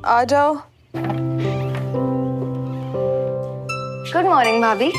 आ जाओ। Good morning भाभी।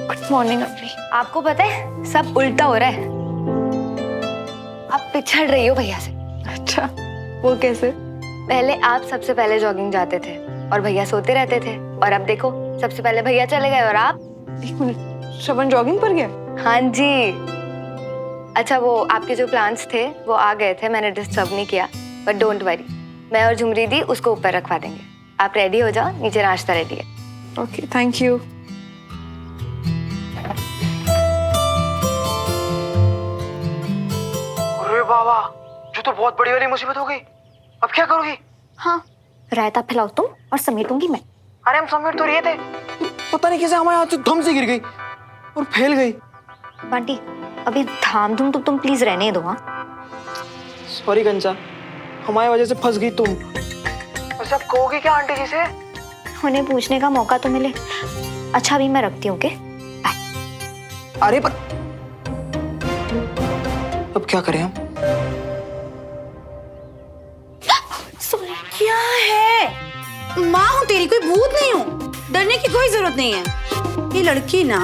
Good morning अम्मी। आपको पता है सब उल्टा हो रहा है। आप पिछड़ रही हो भैया से। अच्छा, वो कैसे? पहले आप सबसे पहले जॉगिंग जाते थे और भैया सोते रहते थे, और अब देखो सबसे पहले भैया चले गए और आप। 1 मिनट, श्रवण जॉगिंग पर गया? हाँ जी। अच्छा, वो आपके जो प्लान्स थे वो आ गए थे, मैंने डिस्टर्ब नहीं किया, बट डोंट वरी, मैं और झुमरी दी उसको ऊपर रखवा देंगे। आप रेडी हो जाओ, नीचे नाश्ता रेडी है। Okay, thank you. अरे बाबा, ये तो बहुत बड़ी वाली मुसीबत हो गई। अब क्या करोगी? हाँ, रायता फैलाओ तुम और समेटूंगी मैं। अरे हम समेट तो रहे थे, पता नहीं कैसे हमारे हाथ से धम से गिर गई और फैल गई। बंटी, अभी धाम धूम तो तुम प्लीज रहने दो। हाँ, सॉरी कंचा, हमारी वजह से फंस गई तुम। वैसे आप कहोगे क्या आंटी जी से? उन्हें पूछने का मौका तो मिले। अच्छा, अभी मैं रखती हूँ। ओके, अरे पर अब क्या करें हम? क्या है? माँ हूँ तेरी, कोई भूत नहीं हूँ। डरने की कोई जरूरत नहीं है। ये लड़की ना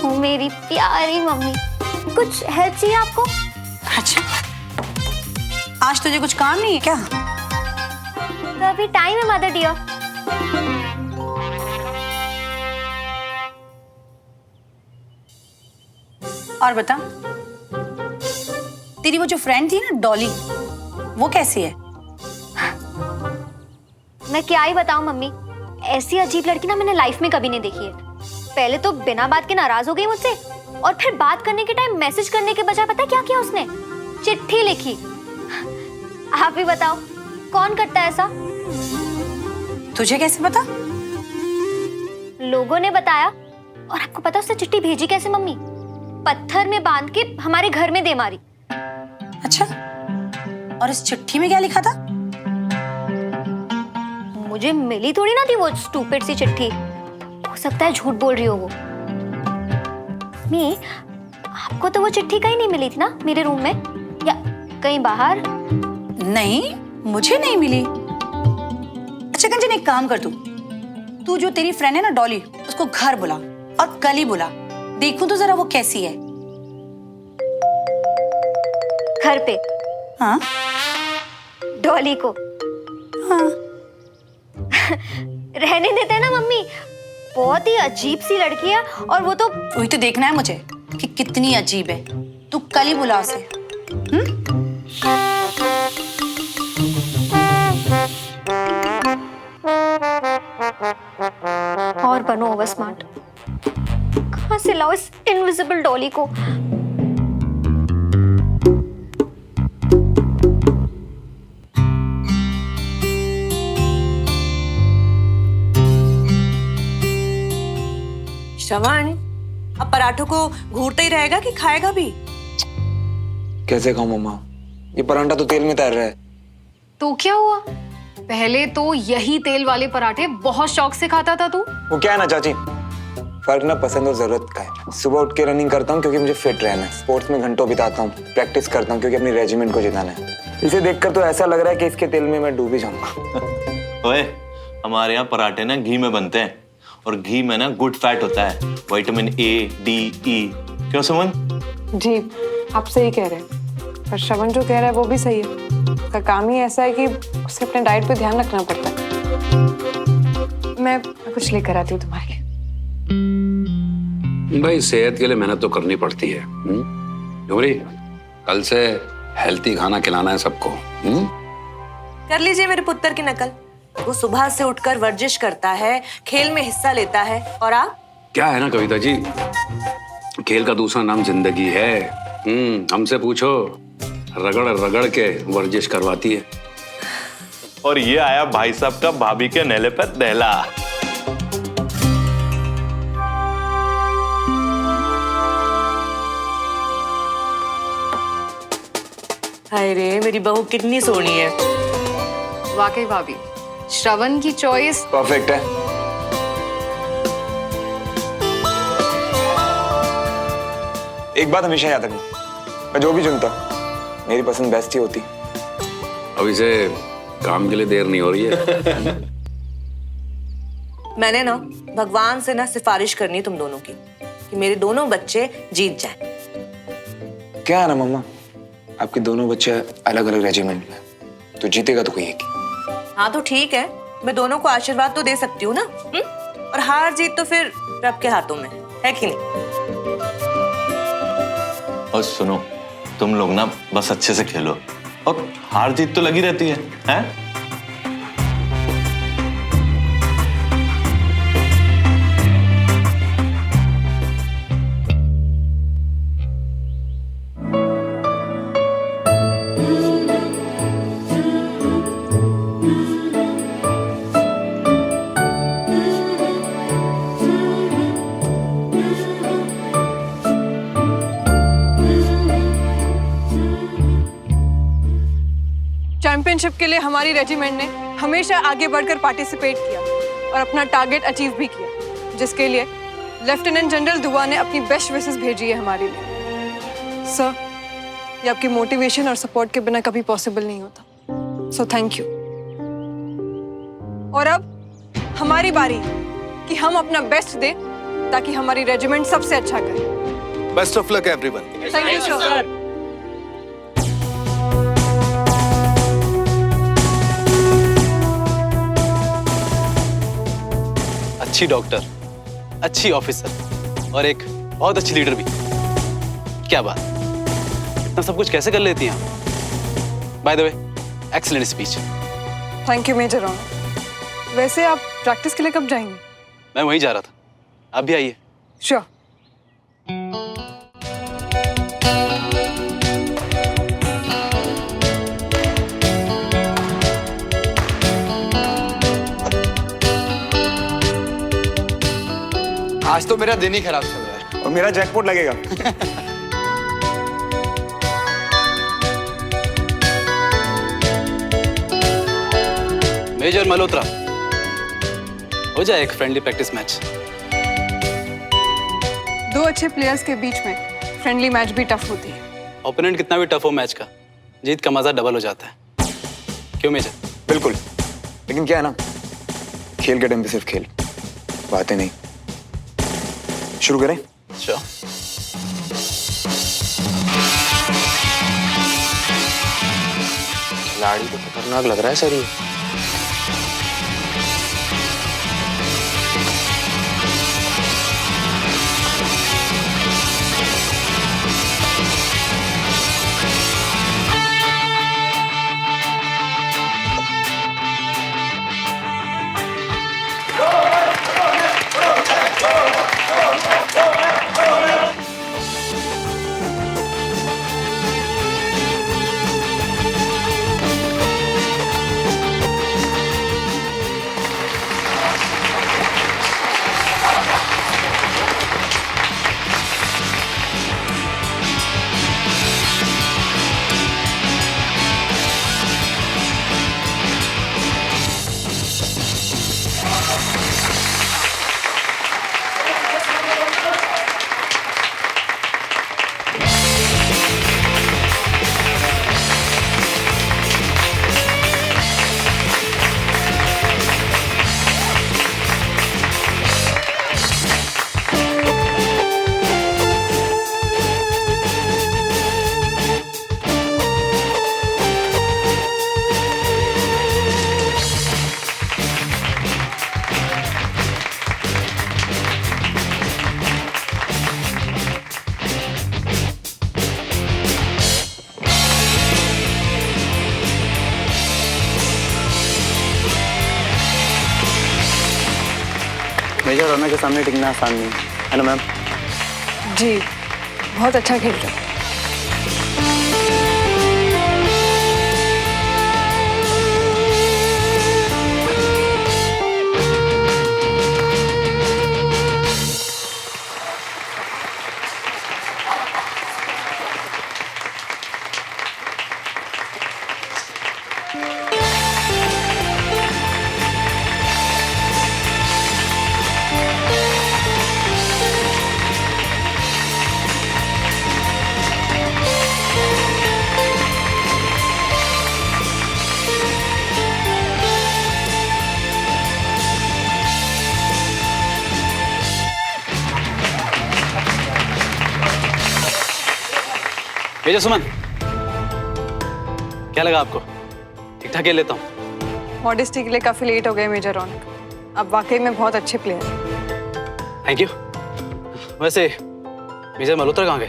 ओ मेरी प्यारी मम्मी, कुछ हेल्प चाहिए आपको? अच्छा, आज तुझे कुछ काम नहीं है क्या? तो अभी टाइम है मदर डियर। और बता, तेरी वो जो फ्रेंड थी ना डॉली, वो कैसी है? मैं क्या ही बताऊं मम्मी, ऐसी अजीब लड़की ना मैंने लाइफ में कभी नहीं देखी है। पहले तो बिना बात के नाराज हो गई मुझसे, और फिर बात करने के टाइम मैसेज करने के बजाय पता क्या किया उसने? चिट्ठी लिखी। आप ही बताओ, कौन करता है ऐसा? तुझे कैसे पता? लोगों ने बताया। और आपको पता उसने चिट्ठी भेजी कैसे मम्मी? पत्थर में बांध के हमारे घर में दे मारी। अच्छा, और इस चिट्ठी में क्या लिखा था? मुझे मिली थोड़ी ना थी वो स्टूपिड सी चिट्ठी। हो सकता है झूठ बोल रही हो वो। मी, आपको तो वो चिट्ठी कहीं नहीं मिली थी ना, मेरे रूम में या कहीं बाहर? नहीं, मुझे नहीं मिली। अच्छा कंचन, एक काम कर, तू जो तेरी फ्रेंड है ना डॉली, उसको घर बुला और कल ही बुला। देखूं तो जरा वो कैसी है। घर पे? हाँ डॉली को? हाँ। रहने देते हैं ना मम्मी, बहुत ही अजीब सी लड़की है। और वो तो वही तो देखना है मुझे कि कितनी अजीब है। तू कल ही बुला उसे। और बनो ओवर स्मार्ट। कहाँ से लाओ इस इनविजिबल डॉली को? श्रवण, अब पराठों को घूरता ही रहेगा कि खाएगा भी? कैसे खाऊं मम्मा, ये परांठा तो तेल में तैर रहा है। तो क्या हुआ? पहले तो यही तेल वाले पराठे बहुत शौक से खाता था तू। वो क्या है ना चाची, फर्क ना पसंद और जरूरत का है। सुबह उठ के रनिंग करता हूँ क्योंकि मुझे फिट रहना है, स्पोर्ट्स में घंटों बिताता हूँ, प्रैक्टिस करता हूँ क्योंकि अपनी रेजिमेंट को जिताना है। इसे देखकर तो ऐसा लग रहा है कि इसके तेल में मैं डूब ही जाऊंगा। ओए, हमारे यहाँ पराठे ना घी में बनते हैं, और घी में ना गुड फैट होता है, विटामिन ए, डी, ई। क्यों सुमन? जी, आप सही कह रहे हैं, पर श्रवण जो कह रहा है वो भी सही है। उसका काम ही ऐसा है कि उसे अपने डाइट पे ध्यान रखना पड़ता है। मैं कुछ लेकर आती हूँ तुम्हारे लिए। भाई सेहत के लिए मेहनत तो करनी पड़ती है। झुमरी, कल से हेल्थी खाना खिलाना है सबको। कर लीजिए मेरे पुत्र की नकल। वो सुबह से उठकर वर्जिश करता है, खेल में हिस्सा लेता है, और आप? क्या है ना कविता जी, खेल का दूसरा नाम जिंदगी है। हमसे पूछो, रगड़ रगड़ के वर्जिश करवाती है। और ये आया भाई साहब का भाभी के नेले पे दहला। हाय रे, मेरी बहू कितनी सोहनी है। वाकई भाभी, श्रवण की चॉइस परफेक्ट है। एक बात हमेशा याद रखना, मैं जो भी चुनता मेरी पसंद बेस्ट ही होती। अब इसे काम के लिए देर नहीं हो रही है। मैंने ना भगवान से ना सिफारिश करनी तुम दोनों की कि मेरे दोनों बच्चे जीत जाएं। क्या है ना मम्मा, आपके दोनों बच्चे अलग अलग रेजिमेंट में, तो जीतेगा तो कोई एक ही। हाँ तो ठीक है, मैं दोनों को आशीर्वाद तो दे सकती हूँ ना। और हार जीत तो फिर रब के हाथों में है कि नहीं। और सुनो, तुम लोग ना बस अच्छे से खेलो, और हार जीत तो लगी रहती है, हैं? चैंपियनशिप के लिए हमारी रेजिमेंट ने हमेशा आगे बढ़कर पार्टिसिपेट किया और अपना टारगेट अचीव भी किया, जिसके लिए लेफ्टिनेंट जनरल दुआ ने अपनी बेस्ट विशेस भेजी है हमारे लिए। सर, ये आपकी मोटिवेशन और सपोर्ट के बिना कभी पॉसिबल नहीं होता, सो थैंक यू। और अब हमारी बारी कि हम अपना बेस्ट दें ताकि हमारी रेजिमेंट सबसे अच्छा करे। Best of luck everyone. Thank you sir. अच्छी डॉक्टर, अच्छी ऑफिसर और एक बहुत अच्छी लीडर भी। क्या बात, इतना सब कुछ कैसे कर लेती हैं आप? By the way, excellent speech. Thank you major honour. वैसे आप प्रैक्टिस के लिए कब जाएंगे? मैं वहीं जा रहा था, आप भी आइए। श्योर। आज तो मेरा दिन ही खराब चल रहा है। और मेरा जैकपॉट लगेगा। मेजर मल्होत्रा, हो जाए एक फ्रेंडली प्रैक्टिस मैच। दो अच्छे प्लेयर्स के बीच में फ्रेंडली मैच भी टफ होती है। ओपोनेंट कितना भी टफ हो मैच का, जीत का मजा डबल हो जाता है। क्यों मेजर? बिल्कुल, लेकिन क्या है ना, खेल के टाइम पे सिर्फ खेल, बातें नहीं। शुरू करें? श्योर। खिलाड़ी तो खतरनाक लग रहा है सर ये। मेजर रनर के सामने टिकना आसान नहीं है ना मैम? जी, बहुत अच्छा खेल रहे हैं। मेजर सुमन, क्या लगा आपको? ठीक ठाक खेल लेता हूँ। मॉडेस्टी के लिए काफी लेट हो गए मेजर रौनक। आप वाकई में बहुत अच्छे प्लेयर हैं। Thank you. वैसे मेजर मल्होत्रा कहाँ गए?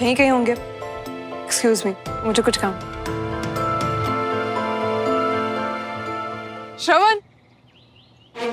यहीं कहीं होंगे। एक्सक्यूज मी, मुझे कुछ काम। श्रवण,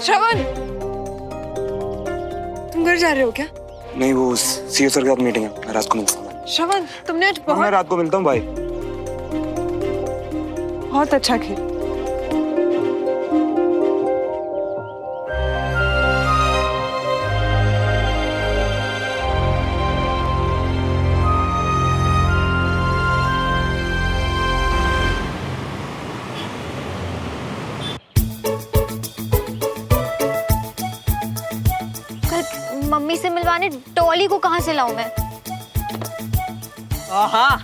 श्रवण, तुम घर जा रहे हो क्या? नहीं, वो सीओ सर के साथ मीटिंग है, मैं रात को मिलता हूँ। श्रवण, तुमने आज मैं बहुत रात को मिलता हूँ भाई। बहुत अच्छा खेल। कल मम्मी से मिलवाने डॉली को कहाँ से लाऊं मैं? हाँ,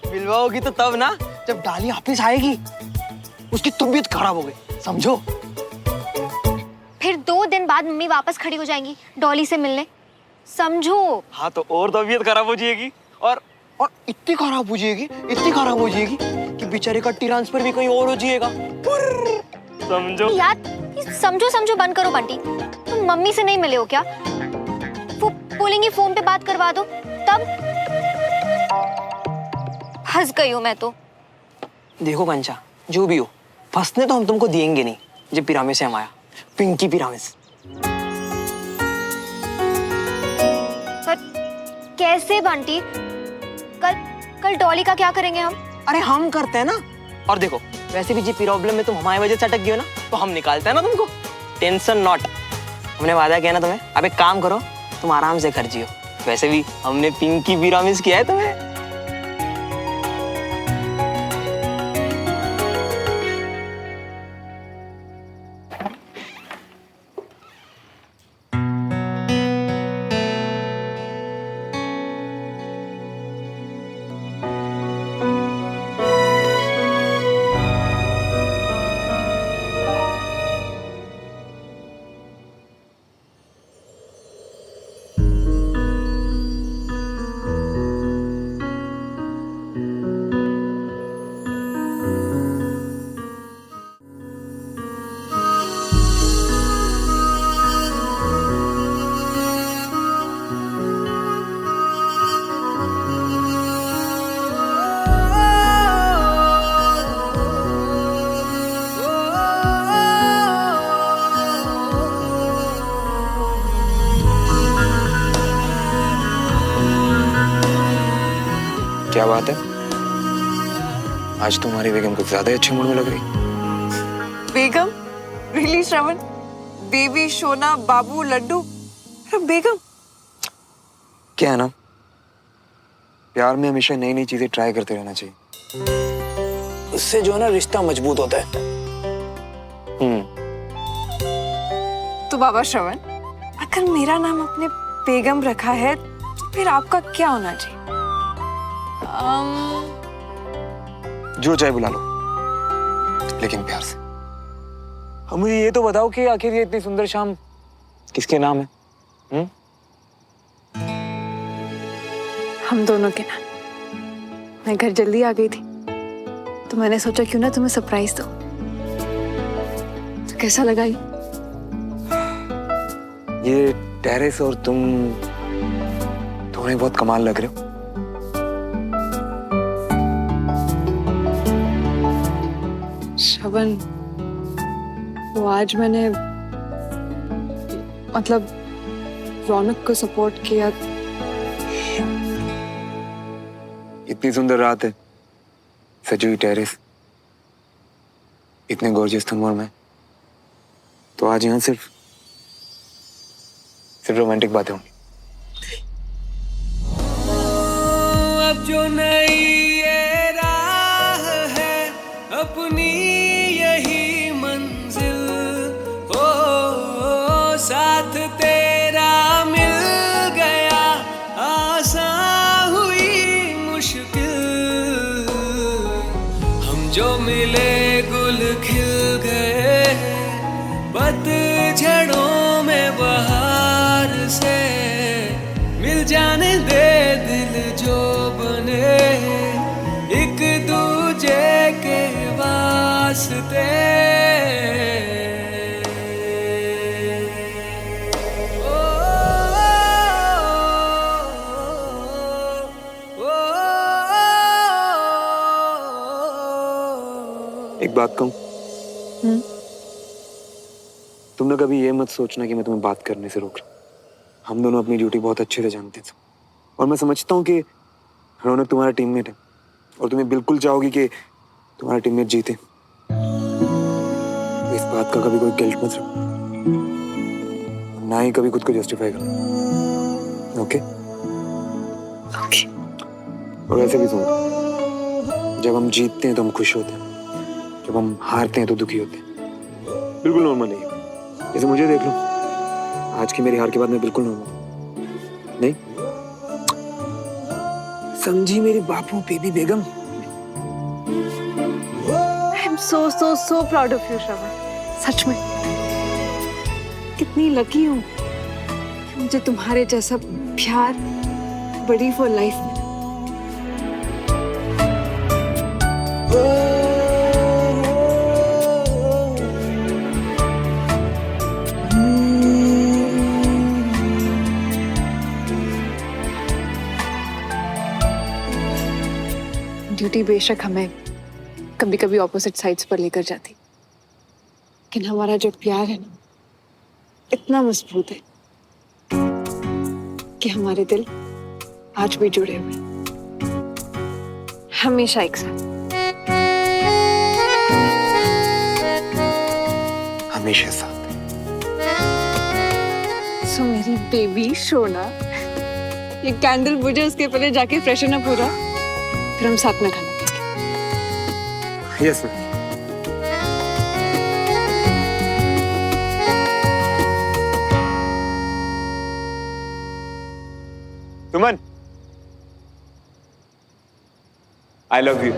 मिलवाओगी तो तब ना जब डाली वापिस आएगी। उसकी तबीयत खराब हो गई, समझो। फिर 2 दिन बाद मम्मी वापस खड़ी हो जाएंगी डॉली से मिलने, समझो। हाँ तो और तबीयत खराब हो जाएगी, और इतनी खराब हो जाएगी, इतनी खराब हो जाएगी कि बेचारे का ट्रांसफर भी कहीं और हो जाएगा। समझो यार, ये समझो समझो बंद करो बंटी। तुम मम्मी से नहीं मिले हो क्या? वो बोलेंगी फोन पे बात करवा दो, तब फंस गई हूँ मैं तो। देखो कंचा, जो भी हो, फंसने तो हम तुमको देंगे नहीं। जब पिरामिड से हम आया, पिंकी पिरामिड। पर कैसे बंटी? कल डॉली का क्या करेंगे हम? अरे हम करते हैं ना। और देखो, वैसे भी जी प्रॉब्लम में तुम हमारी वजह से अटक गई हो ना, तो हम निकालते हैं ना तुमको। Tension not. हमने वादा किया ना तुम्हें। अब एक काम करो, तुम आराम से घर जियो। वैसे भी हमने पिंकी पिरामिड किया है तुम्हें। क्या बात है, आज तुम्हारी बेगम कुछ ज्यादा ही अच्छे मूड में लग रही। बेगम? रियली श्रवण? बेबी, सोना, बाबू, लड्डू, अरे बेगम। क्या है ना, प्यार में हमेशा नई नई चीजें ट्राई करते रहना चाहिए। उससे जो है ना रिश्ता मजबूत होता है। तो बाबा श्रवण, अगर मेरा नाम आपने बेगम रखा है तो फिर आपका क्या होना चाहिए? जो चाहे बुला लो, लेकिन प्यार से। अब मुझे ये तो बताओ कि आखिर ये इतनी सुंदर शाम किसके नाम है? हम दोनों के नाम। मैं घर जल्दी आ गई थी तो मैंने सोचा क्यों ना तुम्हें सरप्राइज दो। तो कैसा लगा ये टेरेस और तुम दोनों बहुत कमाल लग रहे हो। श्रवण, वो आज मैंने मतलब रौनक को सपोर्ट किया। इतनी सुंदर रात है, सजी हुई टेरेस, इतने गॉर्जियस तुम और मैं, तो आज यहाँ सिर्फ रोमांटिक बातें होंगी। अब जो नई ये राह है अपनी यही मंजिल, हो साथ तेरा मिल गया, आसान हुई मुश्किल। हम जो मिले गुल खिल गए, पतझड़ों में बहार से मिल जाने दे दिल जो बने एक बात कहूँ? तुम ना कभी ये मत सोचना कि मैं तुम्हें बात करने से रोक रहा हूँ। हम दोनों अपनी ड्यूटी बहुत अच्छे से जानते थे और मैं समझता हूँ कि रौनक तुम्हारा टीममेट है और तुम्हें बिल्कुल चाहोगी कि तुम्हारा टीममेट जीते। तो इस बात का कभी कोई गिल्ट मत रखो, ना ही कभी खुद को जस्टिफाई करो। ओके? ओके। और वैसे भी सुनो, जब हम जीतते हैं तो हम खुश होते हैं, जब हम हारते हैं तो दुखी होते हैं। बिल्कुल नॉर्मल है ये। जैसे मुझे देख लो, आज की मेरी हार के बाद मैं बिल्कुल नॉर्मल नहीं। समझी मेरी बापू बेबी बेगम। I am so proud of you Shravan. सच में कितनी लकी हूँ कि मुझे तुम्हारे जैसा प्यार बड़ी फॉर लाइफ में। ड्यूटी बेशक हमें कभी कभी ऑपोजिट साइड्स पर लेकर जाती, लेकिन हमारा जो प्यार है ना, इतना मजबूत है कि हमारे दिल आज भी जुड़े हुए हैं, हमेशा एक साथ। हमेशा साथ। सो मेरी बेबी सोना, ये कैंडल बुझे उसके पहले जाके फ्रेशन अप हो जा, फिर हम साथ में खाना खाएंगे। Yes ma'am. Suman, I love you.